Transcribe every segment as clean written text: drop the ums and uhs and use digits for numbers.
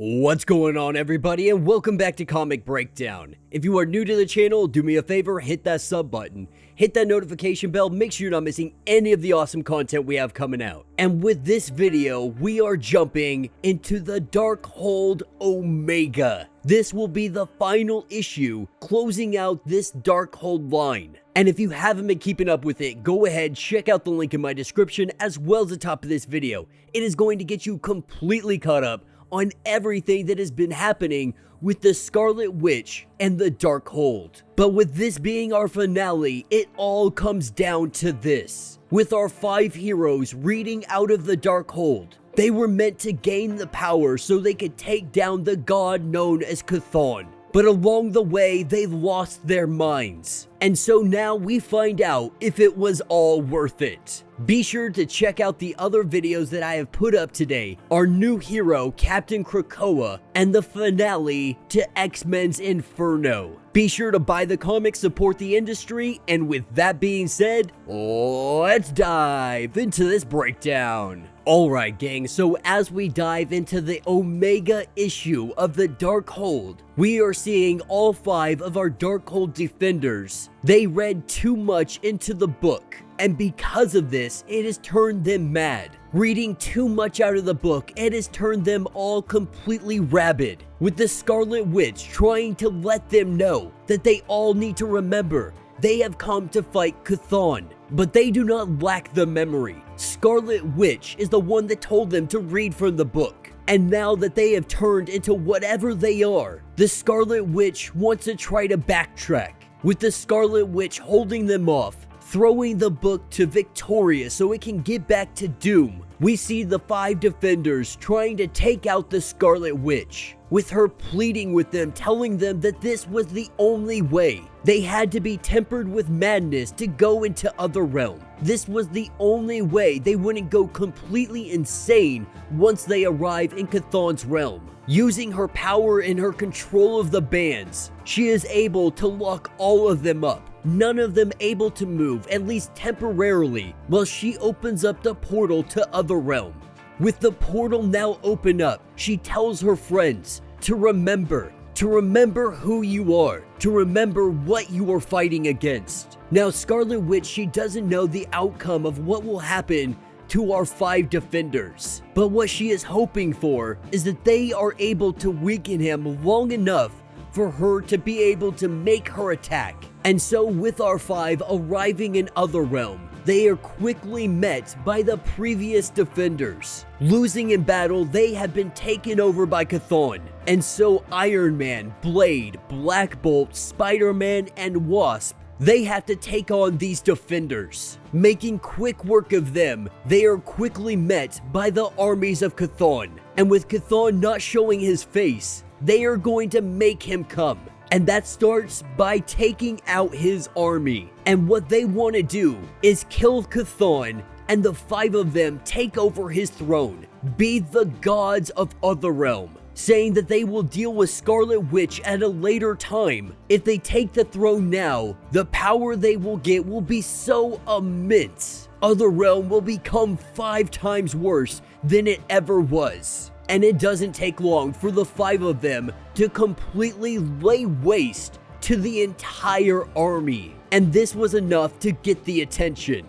What's going on, everybody, and welcome back to Comic Breakdown. If you are new to the channel, do me a favor, hit that sub button, hit that notification bell, make sure you're not missing any of the awesome content we have coming out. And with this video, we are jumping into the Darkhold Omega. This will be the final issue closing out this Darkhold line. And if you haven't been keeping up with it, go ahead, check out the link in my description as well as the top of this video. It is going to get you completely caught up on everything that has been happening with the Scarlet Witch and the Darkhold. But with this being our finale, it all comes down to this. With our 5 heroes reading out of the Darkhold, they were meant to gain the power so they could take down the god known as Chthon. But along the way, they lost their minds. And so now we find out if it was all worth it. Be sure to check out the other videos that I have put up today, our new hero, Captain Krakoa, and the finale to X-Men's Inferno. Be sure to buy the comics, support the industry, and with that being said, let's dive into this breakdown. Alright gang, so as we dive into the Omega issue of the Darkhold, we are seeing all 5 of our Darkhold defenders. They read too much into the book, and because of this, it has turned them mad. Reading too much out of the book, it has turned them all completely rabid, with the Scarlet Witch trying to let them know that they all need to remember they have come to fight Chthon, but they do not lack the memory. Scarlet Witch is the one that told them to read from the book. And now that they have turned into whatever they are, the Scarlet Witch wants to try to backtrack, with the Scarlet Witch holding them off, throwing the book to Victoria so it can get back to Doom. We see the 5 defenders trying to take out the Scarlet Witch, with her pleading with them, telling them that this was the only way. They had to be tempered with madness to go into Other Realm. This was the only way they wouldn't go completely insane once they arrive in Chthon's realm. Using her power and her control of the bands, she is able to lock all of them up, none of them able to move, at least temporarily, while she opens up the portal to Other Realm. With the portal now open up, she tells her friends to remember who you are, to remember what you are fighting against. Now Scarlet Witch, she doesn't know the outcome of what will happen to our 5 defenders, but what she is hoping for is that they are able to weaken him long enough for her to be able to make her attack. And so with our 5 arriving in Other Realm, they are quickly met by the previous defenders. Losing in battle, they have been taken over by Chthon. And so Iron Man, Blade, Black Bolt, Spider-Man, and Wasp, they have to take on these defenders. Making quick work of them, they are quickly met by the armies of Chthon. And with Chthon not showing his face, they are going to make him come. And that starts by taking out his army. And what they want to do is kill Chthon, and the 5 of them take over his throne, be the gods of Other Realm, saying that they will deal with Scarlet Witch at a later time. If they take the throne now, the power they will get will be so immense. Other Realm will become 5 times worse than it ever was. And it doesn't take long for the 5 of them to completely lay waste to the entire army. And this was enough to get the attention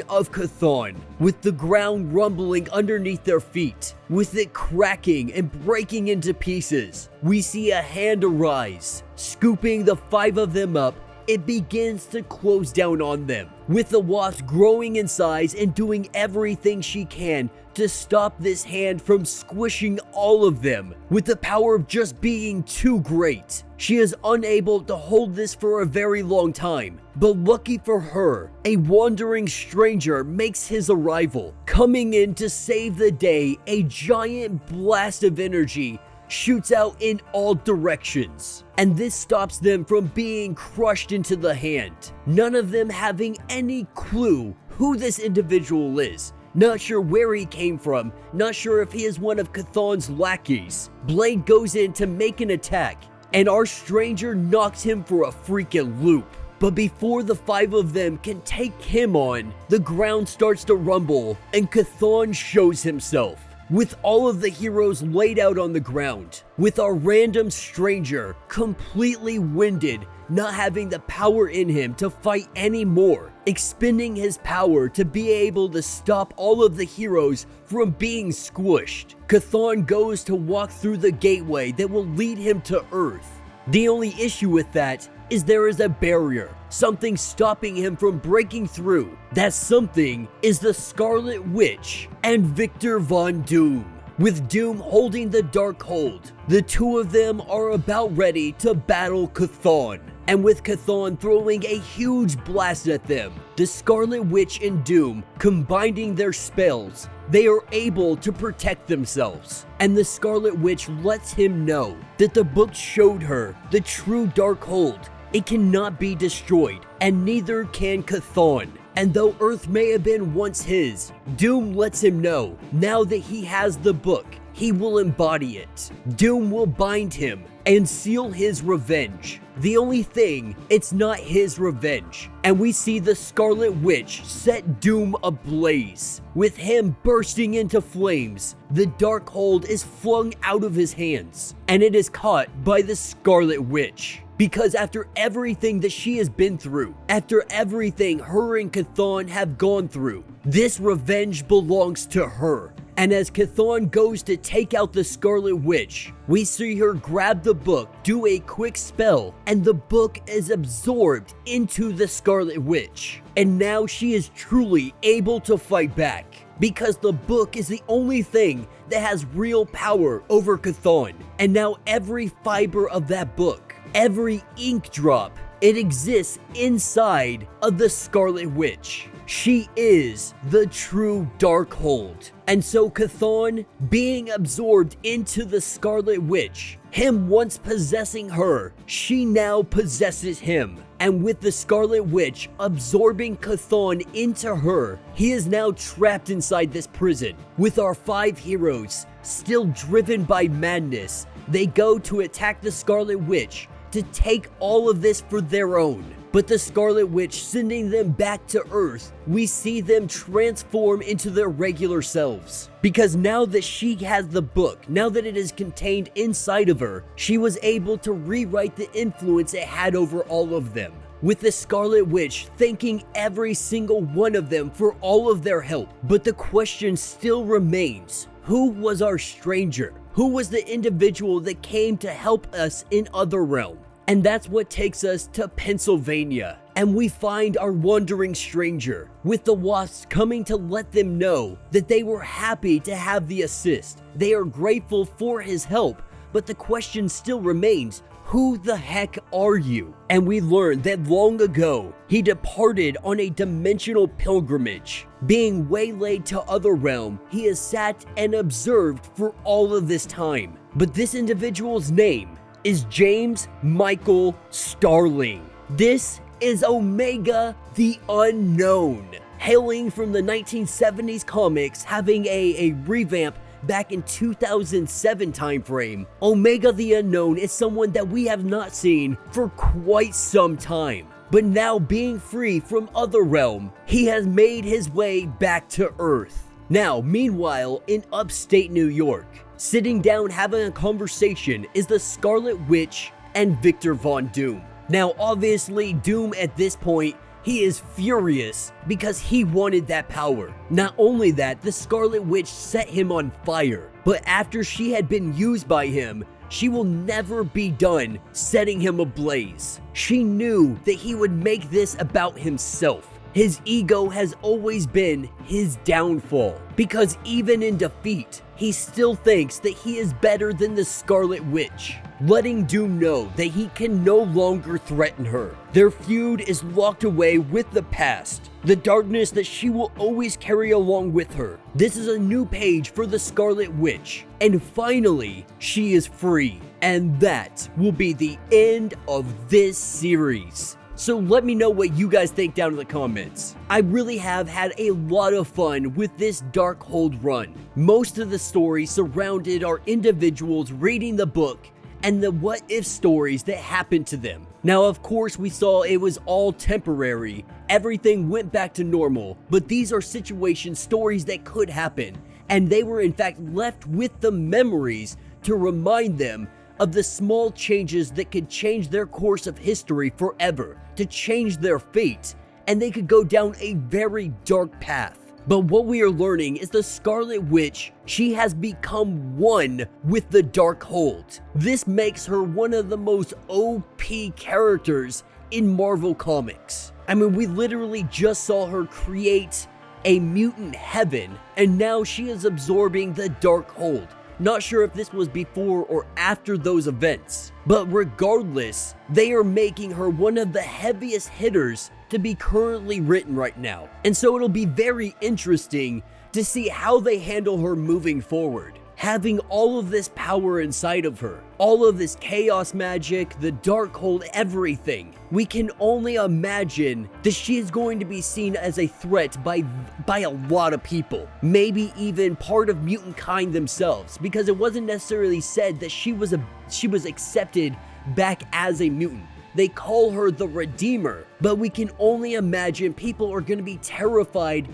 of Chthon, with the ground rumbling underneath their feet, with it cracking and breaking into pieces. We see a hand arise, scooping the 5 of them up. It begins to close down on them, with the Wasp growing in size and doing everything she can to stop this hand from squishing all of them, with the power of just being too great. She is unable to hold this for a very long time, but lucky for her, a wandering stranger makes his arrival, coming in to save the day. A giant blast of energy shoots out in all directions, and this stops them from being crushed into the hand. None of them having any clue who this individual is. Not sure where he came from, not sure if he is one of Chthon's lackeys. Blade goes in to make an attack, and our stranger knocks him for a freaking loop. But before the 5 of them can take him on, the ground starts to rumble, and Chthon shows himself. with all of the heroes laid out on the ground, with our random stranger completely winded, not having the power in him to fight anymore, expending his power to be able to stop all of the heroes from being squished. Chthon goes to walk through the gateway that will lead him to Earth. The only issue with that is there is a barrier, something stopping him from breaking through. That something is the Scarlet Witch and Victor Von Doom. With Doom holding the Darkhold, the two of them are about ready to battle Chthon. And with Chthon throwing a huge blast at them, the Scarlet Witch and Doom combining their spells, they are able to protect themselves. And the Scarlet Witch lets him know that the book showed her the true Darkhold. It cannot be destroyed, and neither can Chthon. And though Earth may have been once his, Doom lets him know, now that he has the book, he will embody it. Doom will bind him and seal his revenge. The only thing, it's not his revenge. And we see the Scarlet Witch set Doom ablaze. With him bursting into flames, the Darkhold is flung out of his hands, and it is caught by the Scarlet Witch. Because after everything that she has been through, after everything her and Chthon have gone through, this revenge belongs to her. And as Chthon goes to take out the Scarlet Witch, we see her grab the book, do a quick spell, and the book is absorbed into the Scarlet Witch. And now she is truly able to fight back, because the book is the only thing that has real power over Chthon. And now every fiber of that book, every ink drop, it exists inside of the Scarlet Witch. She is the true Darkhold. And so Chthon, being absorbed into the Scarlet Witch, him once possessing her, she now possesses him. And with the Scarlet Witch absorbing Chthon into her, he is now trapped inside this prison. With our 5 heroes, still driven by madness, they go to attack the Scarlet Witch to take all of this for their own. But the Scarlet Witch sending them back to Earth, we see them transform into their regular selves. Because now that she has the book, now that it is contained inside of her, she was able to rewrite the influence it had over all of them. With the Scarlet Witch thanking every single one of them for all of their help. But the question still remains, who was our stranger? Who was the individual that came to help us in Otherrealm? And that's what takes us to Pennsylvania. And we find our wandering stranger, with the Wasps coming to let them know that they were happy to have the assist. They are grateful for his help, but the question still remains, who the heck are you? And we learn that long ago, he departed on a dimensional pilgrimage. Being waylaid to Otherrealm, he has sat and observed for all of this time. But this individual's name is James Michael Starling. This is Omega the Unknown, hailing from the 1970s comics, having a revamp back in 2007 timeframe. Omega the Unknown is someone that we have not seen for quite some time. But now being free from Otherrealm, he has made his way back to Earth. Now, meanwhile, in upstate New York, sitting down having a conversation is the Scarlet Witch and Victor Von Doom. Now, obviously, Doom at this point, he is furious because he wanted that power. Not only that, the Scarlet Witch set him on fire, but after she had been used by him, she will never be done setting him ablaze. She knew that he would make this about himself. His ego has always been his downfall, because even in defeat, he still thinks that he is better than the Scarlet Witch, letting Doom know that he can no longer threaten her. Their feud is locked away with the past, the darkness that she will always carry along with her. This is a new page for the Scarlet Witch, and finally, she is free. And that will be the end of this series. So let me know what you guys think down in the comments. I really have had a lot of fun with this Darkhold run. Most of the story surrounded our individuals reading the book and the what-if stories that happened to them. Now, of course, we saw it was all temporary. Everything went back to normal, but these are situation stories that could happen. and they were in fact left with the memories to remind them of the small changes that could change their course of history forever, to change their fate, and they could go down a very dark path. But what we are learning is the Scarlet Witch, she has become one with the Darkhold. This makes her one of the most OP characters in Marvel Comics. I mean, we literally just saw her create a mutant heaven, and now she is absorbing the Darkhold. Not sure if this was before or after those events, but regardless, they are making her one of the heaviest hitters to be currently written right now. And so it'll be very interesting to see how they handle her moving forward. Having all of this power inside of her, all of this chaos magic, the Darkhold, everything. We can only imagine that she is going to be seen as a threat by a lot of people. Maybe even part of mutant kind themselves, because it wasn't necessarily said that she was accepted back as a mutant. They call her the Redeemer, but we can only imagine people are going to be terrified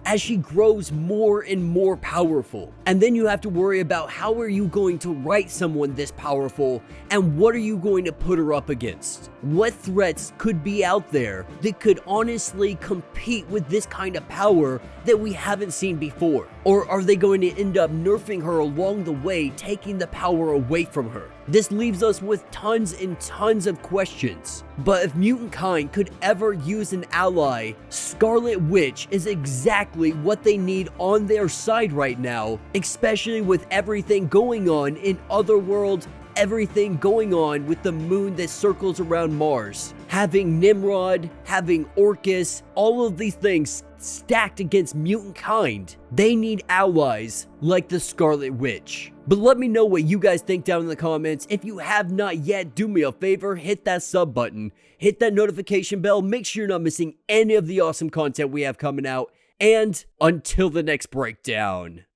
as she grows more and more powerful. And then you have to worry about how are you going to write someone this powerful, and what are you going to put her up against? What threats could be out there that could honestly compete with this kind of power that we haven't seen before? Or are they going to end up nerfing her along the way, taking the power away from her? This leaves us with tons and tons of questions. But if mutant kind could ever use an ally, Scarlet Witch is exactly what they need on their side right now, especially with everything going on in Otherworld, everything going on with the moon that circles around Mars. Having Nimrod, having Orcus, all of these things stacked against mutant kind. They need allies like the Scarlet Witch. But let me know what you guys think down in the comments. If you have not yet, do me a favor, hit that sub button, hit that notification bell, make sure you're not missing any of the awesome content we have coming out, and until the next breakdown.